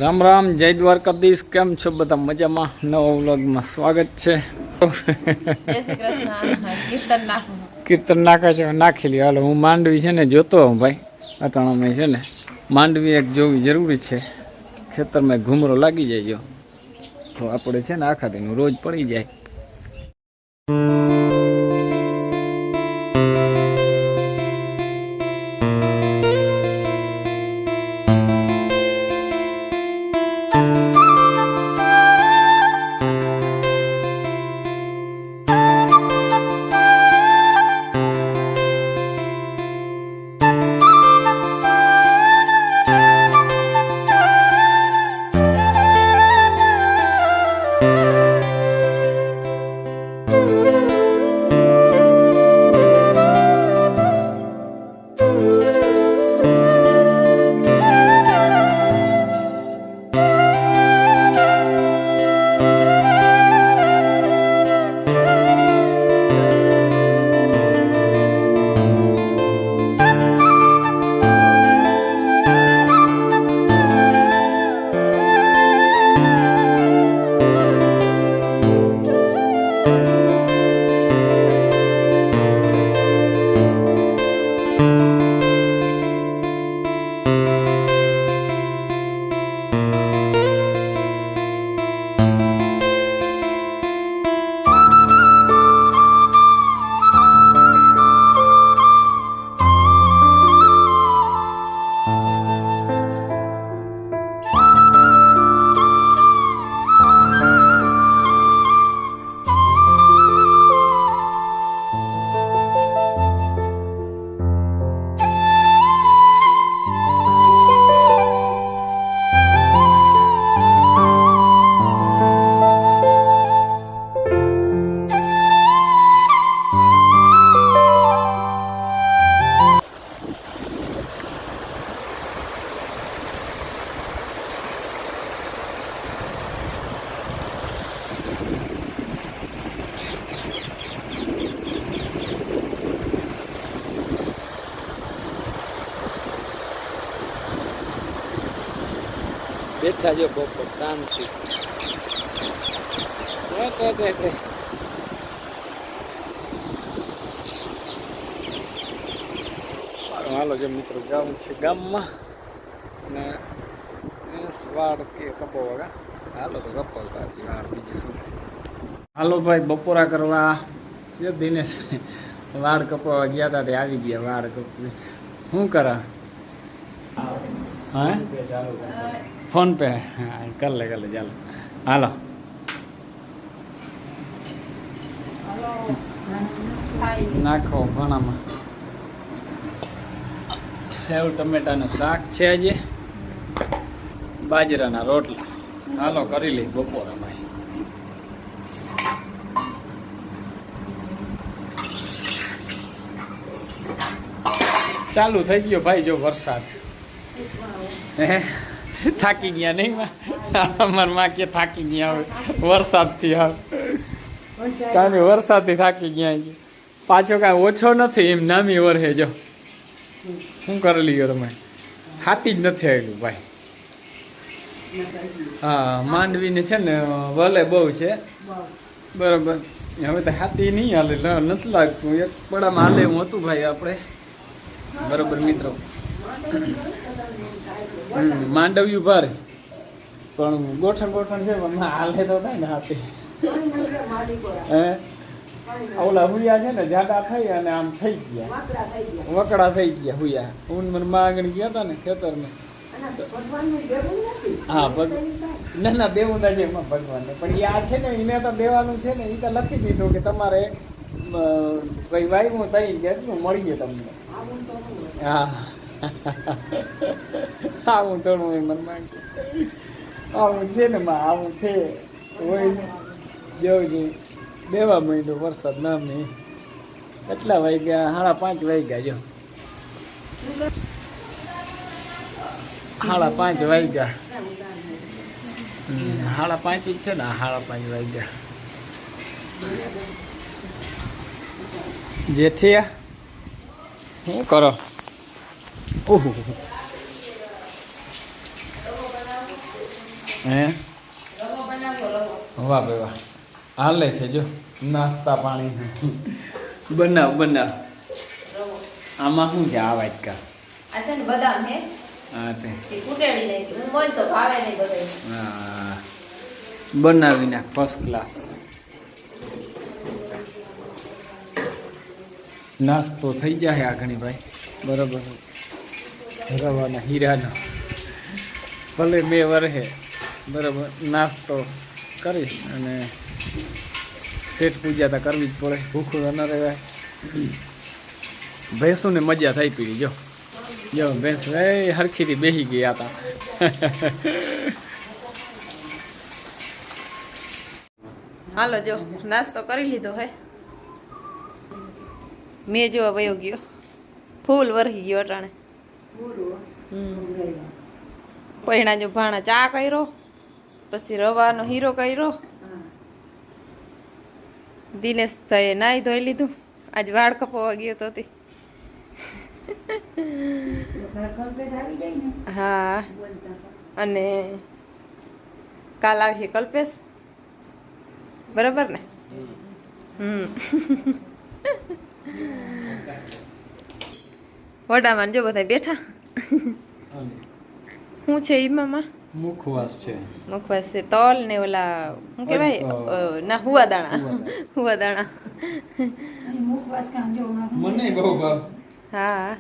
રામ રામ, જય દ્વારકાધીશ. કેમ છો બધા? મજામાં? નવા વ્લોગમાં સ્વાગત છે. કીર્તન નાખે છે, નાખી લ્યો. હાલો, હું માંડવી છે ને જોતો હોઉં ભાઈ. અટાણામાં છે ને માંડવી એક જોવી જરૂરી છે. ખેતરમાં ઘૂમરો લાગી જાય તો આપણે છે ને આખા દિન રોજ પડી જાય. બેઠા જો બપોર શાંતિ. હાલો જો મિત્રો, જવું છે ગામમાં ને વાળ કે કપાવવા. હાલો તો કપાવતા વાળ, બીજું શું. હાલો ભાઈ, બપોરા કરવા જો દિનેશ વાળ કપાવવા ગયા હતા તે આવી ગયા વાળ કપવી. શું કરા? હા, ફોન પે કર લે ચાલો. હાલો નાખો ઘણામાં. સેવ ટમેટાનું શાક છે આજે, બાજરાના રોટલા. હાલો કરી લઈ બપોરા ભાઈ. ચાલુ થઈ ગયો ભાઈ જો વરસાદ. થાકી ગયા નહીં? અમાર માં કે થાકી ગયા હવે વરસાદથી. હવે કાંઈ વરસાદથી થાકી ગયા. પાછો કાંઈ ઓછો નથી, એમ નામી વરહે જો. શું કરેલી ગયો તમે? હાથી જ નથી આવેલું ભાઈ. હા, માંડવીને છે ને વલે બહુ છે બરાબર. હવે તો હાથી નહીં હાલે, નથી લાગતું. એક પડામાં હાલે એવું હતું ભાઈ આપણે બરાબર મિત્રો. માંડવ્યું ભારે પણ ગોઠણ છે પણ હાલે તો થાય ને હાથી. ઓલા હુયા છે ને જાડા થઈ અને આમ થઈ ગયા, વકડા થઈ ગયા હુયા. હું મને માં આગળ ગયા હતા ને ખેતરમાં. હા, ના દેવું ના છે એમાં ભગવાનને, પણ એ આ છે ને એને તો દેવાનું છે ને. એ તો લખી દીધું કે તમારે ભાઈ વાયવું થઈ ગયા એટલું મળીએ તમને. હા, આવું થોડું એ મનમાં આવું છે ને માં, આવું છે હોય ને. જોવું દેવા માંડ્યો વરસાદ નામ નહીં. કેટલા વાગ્યા? 5:30 વાગ્યા જો. 5:30 વાગ્યા. 5:30 જ છે ને. 5:30 વાગ્યા. જેઠિયા શું કરો? ઓહો હે રવો બનાવ્યો રવો. વાહ ભાઈ વાહ, હાલે છે જો નાસ્તા પાણી બનાવ બનાવ. રવો આમાં શું છે આ વાટકા? આ છે ને બદામ હે હા તે એ કૂટેડી નાખી. હું બોલ તો ભાવે નહીં બધાય. હા બનાવી નાખ ફર્સ્ટ ક્લાસ. નાસ્તો થઈ જાય આગળ ભાઈ બરાબર. રવાના હીરાનો ભલે 2 વર્ષે બરાબર નાસ્તો કરી અને પેટ પૂજા તો કરવી જ પડે, ભૂખું ન રહેવાય. ભેંસોને મજા થઈ પડી જો જો ભેંસ એ હરખીથી બેસી ગયા હતા. હાલો જો નાસ્તો કરી લીધો હે. મેં જો વયો ગયો ફૂલ વરહી ગયો અટાણે. પહેણા જો ભાણા ચા કર્યો, પછી રવાનો હીરો કર્યો. દિનેશ ભાઈએ નાઈ ધોઈ લીધું. આજ વાળ કપાવા ગયો તો તે. હા અને કાલ આવશે કલ્પેશ બરાબર ને. વડામાં જો બધા બેઠા. શું છે ઈમામાં? મુખવાસ છે. મુખવાસ છે. તલ ને ઓલા શું કહેવાય ના હુવા દાણા. હુવા દાણા. મને બહુ ભાવ. હા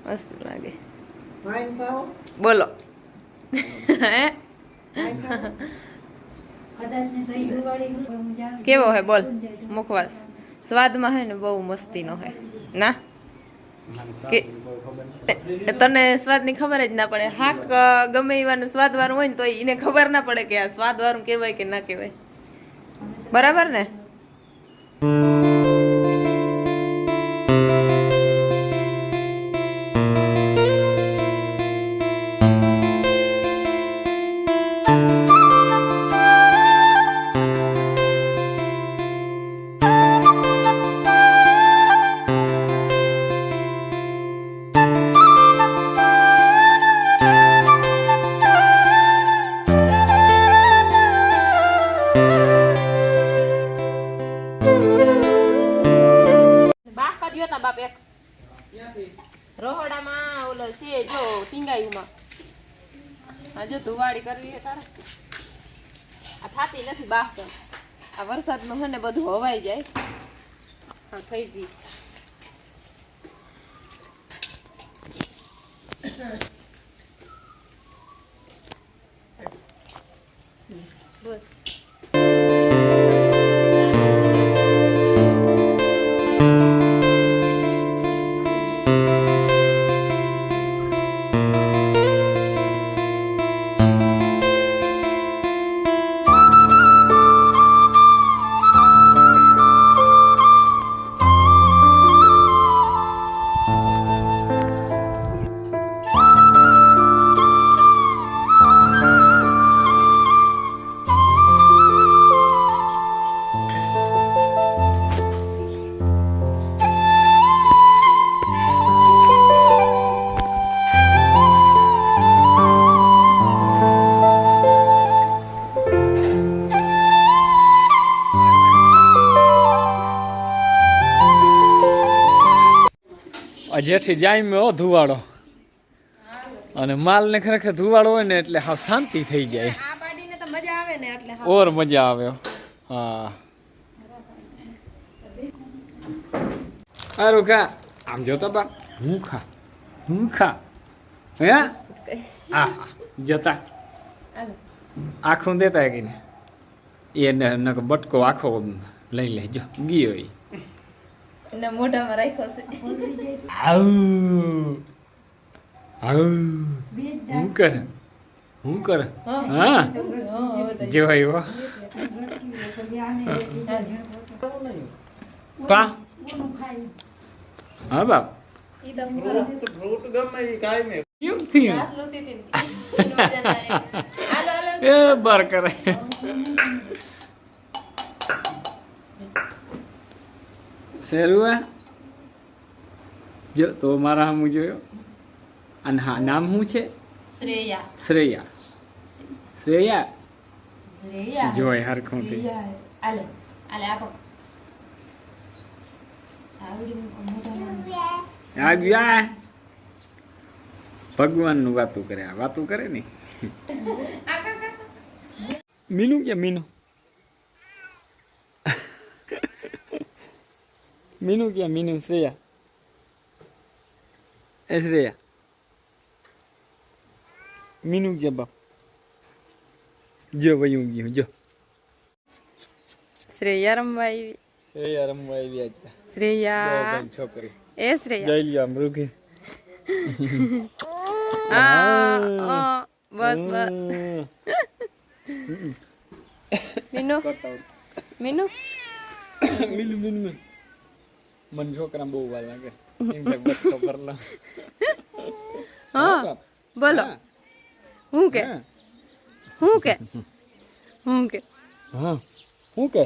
મસ્ત લાગે. બોલો હે કેવો હે બોલ? મુખવાસ સ્વાદમાં હે ને બહુ મસ્તીનો હે ના કે તને સ્વાદની ખબર જ ના પડે. હાક ગમે એવાનું સ્વાદ વાળું હોય ને તો એને ખબર ના પડે કે આ સ્વાદ વાળું કહેવાય કે ના કહેવાય. બરાબર ને? બાપ એક રહોડામાં ઓલો છે જો ટીંગાયુમાં. હા જો ધુવાડી કરવી છે તારે. આ થાતી નથી બાહ તો. આ વરસાદનું છે ને બધું હવાઈ જાય. હા થઈ ગઈ. બસ જેથી જામ્યો ધુવાડો અને માલ ને ખરેખર ધુવાડો હોય ને એટલે હાવ શાંતિ થઈ જાય. આ બાડીને તો મજા આવે ને એટલે ઓર મજા આવે. હા અરે કા આમ જોતા બા હું ખા હે હા જતા આખું દેતા કે ને એને બટકો આખો લઈ લેજો ગયો એ એને મોઢામાં રાખ્યો છે. હું કરે હા જો આવ્યો કા હા બાપ કેમ થયું એ બર કરે શેરું જો તો મારા હમું જોયો અને હા નામ શું છે? શ્રેયા. શ્રેયા જોય હરખું થી આવ્યા ભગવાન નું વાતું કરે આ વાતું કરે ને મીનુ ક્યાં મીનુ મીનુ ક્યાં મીનુ શ્રેયા એ શ્રેયા મીનુ ક્યાં બાપ જો વયું ગયું જો શ્રેયા રમવા આવી શ્રેયા રમવા આવી આજ શ્રેયા છોકરી એ શ્રેયા જઈ લ્યો મૃગી બસ બસ મીનુ મીનુ મીનુ મીનુ મન છોકરા બહુ વાર લાગે એમ કે બસ ખબર લો હા બોલો હું કે હું કે હું કે હા હું કે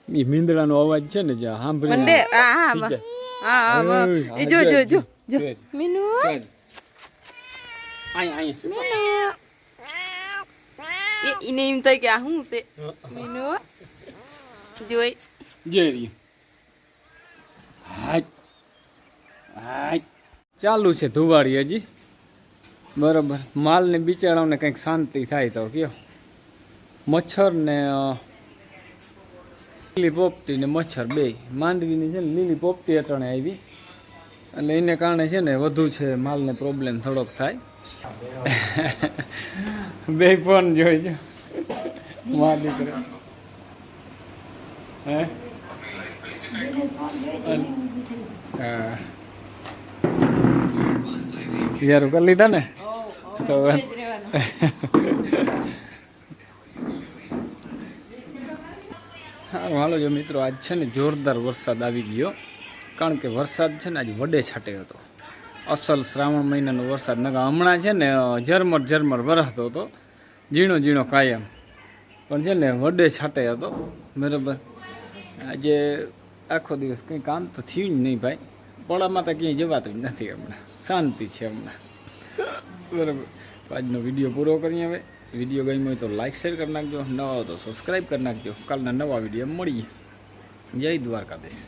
ઈ મીંદડાનો અવાજ છે ને જ્યાં સાંભળે મંડે હા હા એ જો જો જો જો મીનુ આય મીનુ એને એમ થાય કે આ શું છે મીનુ જોઈ જઈ રહ્યું હાય હાય ચાલુ છે ધુવાડી હજી બરાબર માલ ને બિચારાઓને કંઈક શાંતિ થાય તો કયો મચ્છર ને લીલી પોપટી ને મચ્છર બે માંડવીની છે ને લીલી પોપટી અટાણે આવી અને એને કારણે છે ને વધુ છે માલને પ્રોબ્લેમ થોડોક થાય બે ફોન જોઈજો માં દીકરો હે હા યાર કરી લીધા ને તો હા હાલો જો મિત્રો આજ છે ને જોરદાર વરસાદ આવી ગયો કારણ કે વરસાદ છે ને આજે વડે છાંટે હતો અસલ શ્રાવણ મહિનાનો વરસાદ નકા હમણાં છે ને ઝરમર ઝરમર વરસતો હતો ઝીણો ઝીણો કાયમ પણ છે ને વડે છાંટે હતો બરાબર આજે આખો દિવસ કંઈ કામ તો થયું જ નહીં ભાઈ પડામાં તો ક્યાંય જવાતું જ નથી હમણાં શાંતિ છે હમણાં બરાબર તો આજનો વિડીયો પૂરો કરીએ હવે વિડીયો ગમ્યો હોય તો લાઈક શેર કરી નાખજો નવા હોય તો સબસ્ક્રાઈબ કરી નાખજો કાલના નવા વિડીયો મળીએ જય દ્વારકાધીશ.